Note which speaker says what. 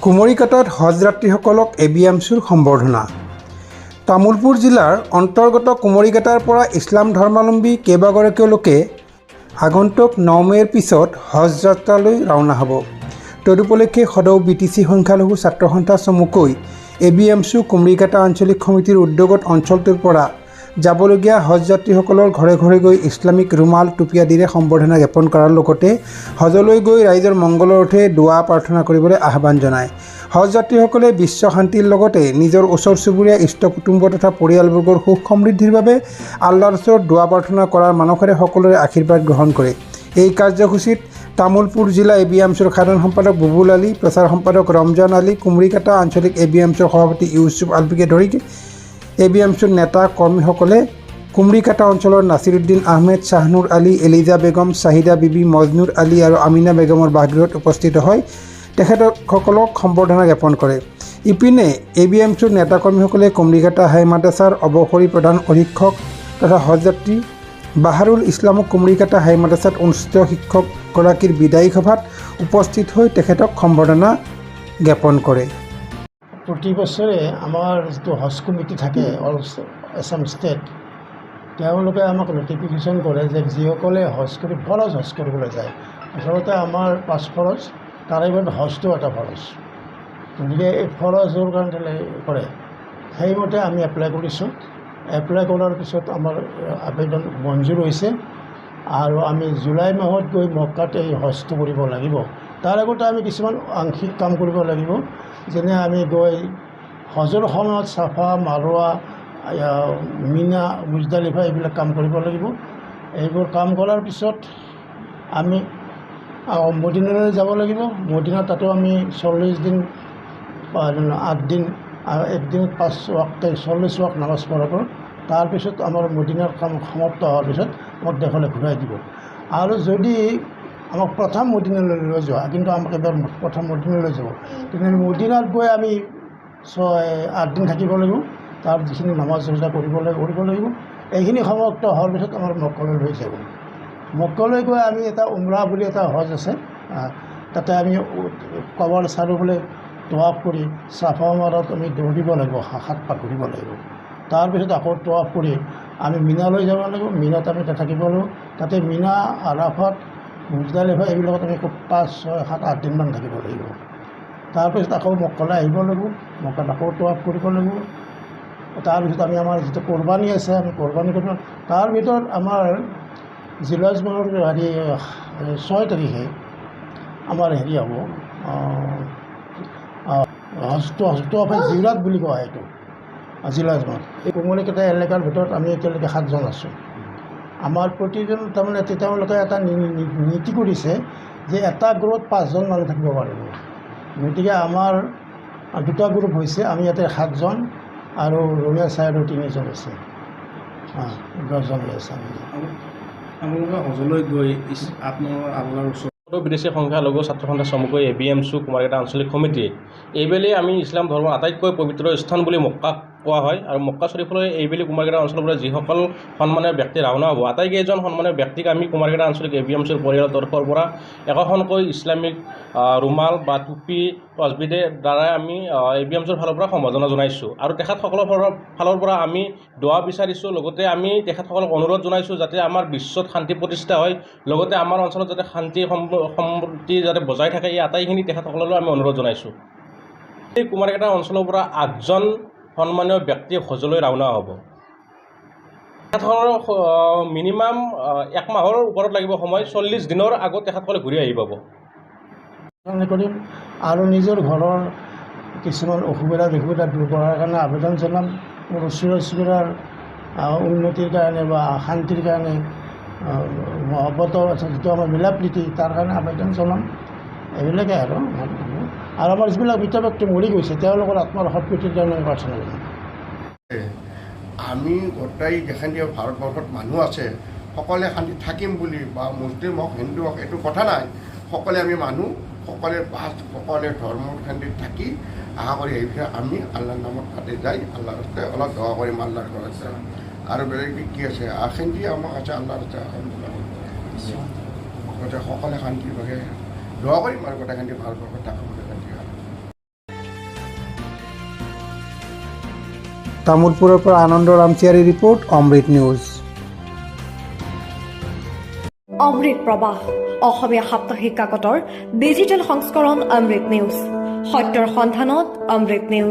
Speaker 1: কুমৰিকাটাত হজ যাত্ৰীসকলক এবিএমচিৰ সম্বৰ্ধনা। তামুলপুৰ জিলাৰ অন্তৰ্গত কুমৰিকাটাৰ পৰা ইছলাম ধৰ্মাৱলম্বী কেইবাগৰাকীও লোকে আগন্তুক 9 মে'ৰ পিছত হজ যাত্ৰালৈ ৰাওনা হ'ব। তদুপলক্ষে সদৌ বিটিচি সংখ্যালঘু ছাত্ৰ সন্থা চমুকৈ এবিএমচি কুমৰিকাটা আঞ্চলিক সমিতিৰ উদ্যোগত অঞ্চলটোৰ পৰা যাবলগীয়া হজ যাত্ৰীসকলৰ ঘৰে ঘৰে গৈ ইছলামিক ৰুমাল টুপি আদিৰে সম্বৰ্ধনা জ্ঞাপন কৰাৰ লগতে হজলৈ গৈ ৰাইজৰ মংগলৰ অৰ্থে দোৱা প্ৰাৰ্থনা কৰিবলৈ আহ্বান জনায়। হজ যাত্ৰীসকলে বিশ্ব শান্তিৰ লগতে নিজৰ ওচৰ চুবুৰীয়া ইষ্ট কুটুম্ব তথা পৰিয়ালবৰ্গৰ সুখ সমৃদ্ধিৰ বাবে আল্লাহৰ ওচৰত দোৱা প্ৰাৰ্থনা কৰাৰ মানসেৰে সকলোৰে আশীৰ্বাদ গ্ৰহণ কৰে। এই কাৰ্যসূচীত তামুলপুৰ জিলা এবিএমচিৰ সাধাৰণ সম্পাদক বুবুল আলী, প্ৰচাৰ সম্পাদক ৰমজান আলী, কুমৰিকাটা আঞ্চলিক এবিএমচিৰ সভাপতি ইউছুফ আলবিকে ধৰি এবিএমচিৰ নেতা কৰ্মীসকলে কুমৰিকাটা অঞ্চলৰ নাছিৰুদ্দিন আহমেদ, শ্বাহনুৰ আলী, এলিজা বেগম, চাহিদা বিবি, মজনুৰ আলী আৰু আমিনা বেগমৰ বাসগৃহত উপস্থিত হৈ তেখেতসকলক সম্বৰ্ধনা জ্ঞাপন কৰে। ইপিনে এবিএমচিৰ নেতাকৰ্মীসকলে কুমৰিকাটা হাই মাদ্ৰাছাৰ অৱসৰী প্ৰধান অধীক্ষক তথা হজযাত্ৰী বাহাৰুল ইছলামক কুমৰিকাটা হাই মাদ্ৰাছাত অনুষ্ঠিত শিক্ষকগৰাকীৰ বিদায়ী সভাত উপস্থিত হৈ তেখেতক সম্বৰ্ধনা জ্ঞাপন কৰে।
Speaker 2: প্ৰতি বছৰে আমাৰ যিটো হজ কমিটি থাকে অল আছাম ষ্টেট, তেওঁলোকে আমাক নটিফিকেশ্যন কৰে যে যিসকলে হজ কৰিবলৈ যায়, আচলতে আমাৰ 5 ফৰজ, তাৰে ভিতৰত হজটো এটা ফৰজ। গতিকে এই ফৰজৰ কাৰণে কৰে, সেইমতে আমি এপ্লাই কৰিছোঁ। এপ্লাই কৰাৰ পিছত আমাৰ আবেদন মঞ্জুৰ হৈছে আৰু আমি জুলাই মাহত গৈ মক্কাত এই হজটো কৰিব লাগিব। তাৰ আগতে আমি কিছুমান আংশিক কাম কৰিব লাগিব, যেনে আমি গৈ হজৰ সময়ত চাফা, মাৰোৱা, মিনা, মুজদালিফা এইবিলাক কাম কৰিব লাগিব। এইবোৰ কাম কৰাৰ পিছত আমি মদিনালৈ যাব লাগিব। মদিনাত তাতো আমি 40 দিন 8 দিন আৰু একদিনত 5 ওয়াক্ত 40 ওয়াক্ত নামাজ পঢ়াব। তাৰপিছত আমাৰ মদিনাৰ কাম সমাপ্ত হোৱাৰ পিছত আমাক দেশলৈ ঘূৰাই দিব। আৰু যদি আমাক প্ৰথম মদিনালৈ লৈ যোৱা, কিন্তু আমাক এবাৰ প্ৰথম মদিনালৈ যাব, তেনেহ'লে মদিনাত গৈ আমি 8 দিন থাকিব লাগিব। তাৰ যিখিনি নামাজ ৰোজা কৰিব লাগিব, এইখিনি সমাপ্ত হোৱাৰ পিছত আমাৰ মক্কালৈ লৈ যাব। মক্কালৈ গৈ আমি এটা উমৰা বুলি এটা হজ আছে, তাতে আমি কবৰ চাৰিওফালে তৱাফ কৰি চাফা মাৰত আমি দৌৰিব লাগিব, 7 পাক ঘূৰিব লাগিব। তাৰপিছত আকৌ তৱাফ কৰি আমি মিনালৈ যাব লাগিব। মিনাত আমি থাকিব লাগিব। তাতে মিনা, আৰাফাত, মুজদালিফা এইবিলাকত আমি 5, 6, 7, 8 দিনমান থাকিব লাগিব। তাৰপিছত আকৌ মক্কালৈ আহিব লাগিব। মক্কাত আকৌ তৱাফ কৰিব লাগিব। তাৰপিছত আমি আমাৰ যিটো কোৰবানী আছে, আমি কোৰবানী কৰিব। তাৰ ভিতৰত আমাৰ জিলাজ মাহৰ 6 তাৰিখে আমাৰ হ'ব হজটো আপোনাৰ জিৰাত বুলি কোৱা হয়। এইটো জিলাজ মাহ। এই কুমৰিকাটা এলেকাৰ ভিতৰত আমি এতিয়ালৈকে 7 জন আছোঁ। আমাৰ প্ৰতিজন তাৰমানে তেওঁলোকে এটা নীতি কৰিছে যে এটা গ্ৰুপত 5 জন মানুহ থাকিব পাৰিব। গতিকে আমাৰ 2টা গ্ৰুপ হৈছে, আমি ইয়াতে 7 জন আৰু ৰঙিয়া ছাইডৰ 3 জন আছে, 10 জন আছে।
Speaker 3: আপোনালোকে হজলৈ গৈ আপোনালোকৰ আল্লাহৰ ওচৰত বিদেশী সংখ্যালঘু ছাত্ৰ সন্থা চমুকৈ এবিএমচি কুমৰিকাটা আঞ্চলিক সমিতিয়ে এইবেলি আমি ইছলাম ধৰ্মৰ আটাইতকৈ পবিত্ৰ স্থান বুলি মক্কাক কোৱা হয় আৰু মক্কা শ্বৰীফলৈ এইবেলি কুমৰিকাটা অঞ্চলৰ পৰা যিসকল সন্মানীয় ব্যক্তি ৰাওনা হ'ব, আটাইকেইজন সন্মানীয় ব্যক্তিক আমি কুমৰিকাটা আঞ্চলিক এবিএমচিৰ পৰিয়ালৰ তৰফৰ পৰা একোখনকৈ ইছলামিক ৰুমাল বা টুপি তচবিধৰ দ্বাৰাই আমি এবিএমচিৰ ফালৰ পৰা সম্বৰ্ধনা জনাইছোঁ আৰু তেখেতসকলৰ ফালৰ পৰা আমি দোৱা বিচাৰিছোঁ। লগতে আমি তেখেতসকলক অনুৰোধ জনাইছোঁ যাতে আমাৰ বিশ্বত শান্তি প্ৰতিষ্ঠা হয়, লগতে আমাৰ অঞ্চলত যাতে শান্তি সম্প্ৰীতি যাতে বজাই থাকে, এই আটাইখিনি তেখেতসকললৈ আমি অনুৰোধ জনাইছোঁ। এই কুমৰিকাটা অঞ্চলৰ পৰা 8 জন সন্মানীয় ব্যক্তি হজলৈ ৰাওনা হ'ব। তেখেতসকলৰ মিনিমাম 1 মাহৰ ওপৰত লাগিব সময়, 40 দিনৰ আগত তেখেতসকলে ঘূৰি আহি পাব।
Speaker 2: কৰিম আৰু নিজৰ ঘৰৰ কিছুমান অসুবিধা দূৰ কৰাৰ কাৰণে আবেদন জনাম। মোৰ ওচৰ চুবুৰীয়াৰ উন্নতিৰ কাৰণে বা শান্তিৰ কাৰণে, মহব্বতৰ যিটো আমাৰ মিলা প্ৰীতি, তাৰ কাৰণে আবেদন জনাম। এইবিলাকে আৰু আমাৰ যিবিলাক মৃত ব্যক্তি মৰি গৈছে, তেওঁলোকৰ আত্মাৰ সৎপ্ৰীতিৰ কাৰণে প্ৰাৰ্থনা জনাম।
Speaker 4: আমি গোটেই যেখান ভাৰতবৰ্ষত মানুহ আছে, সকলোৱে শান্তিত থাকিম বুলি, বা মুছলিম হওক হিন্দু হওক এইটো কথা নাই। সকলোৱে আমি মানুহ, সকলোৱে সকলোৱে ধৰ্মৰ শান্তিত থাকি আশা কৰি আহিছে। আমি আল্লাহৰ নামত তাতে যাই আল্লাহৰ হস্তে অলপ দোৱা কৰিম আল্লাহৰ ঘৰত। আৰু বেলেগ কি আছে, শান্তি আমাক আছে আল্লাহৰ হস্তে, সকলোৱে শান্তিৰ ভাৱে দোৱা কৰিম আৰু গোটেই শান্তি ভাৰতবৰ্ষত থাকক।
Speaker 1: তামোলপুৰৰ পৰা আনন্দ ৰামচিয়াৰী ৰিপৰ্ট, অমৃত নিউজ।
Speaker 5: অমৃত প্ৰবাহ অসমীয়া সাপ্তাহিক কাকতৰ ডিজিটেল সংস্কৰণ অমৃত নিউজ, সত্যৰ সন্ধানত অমৃত নিউজ।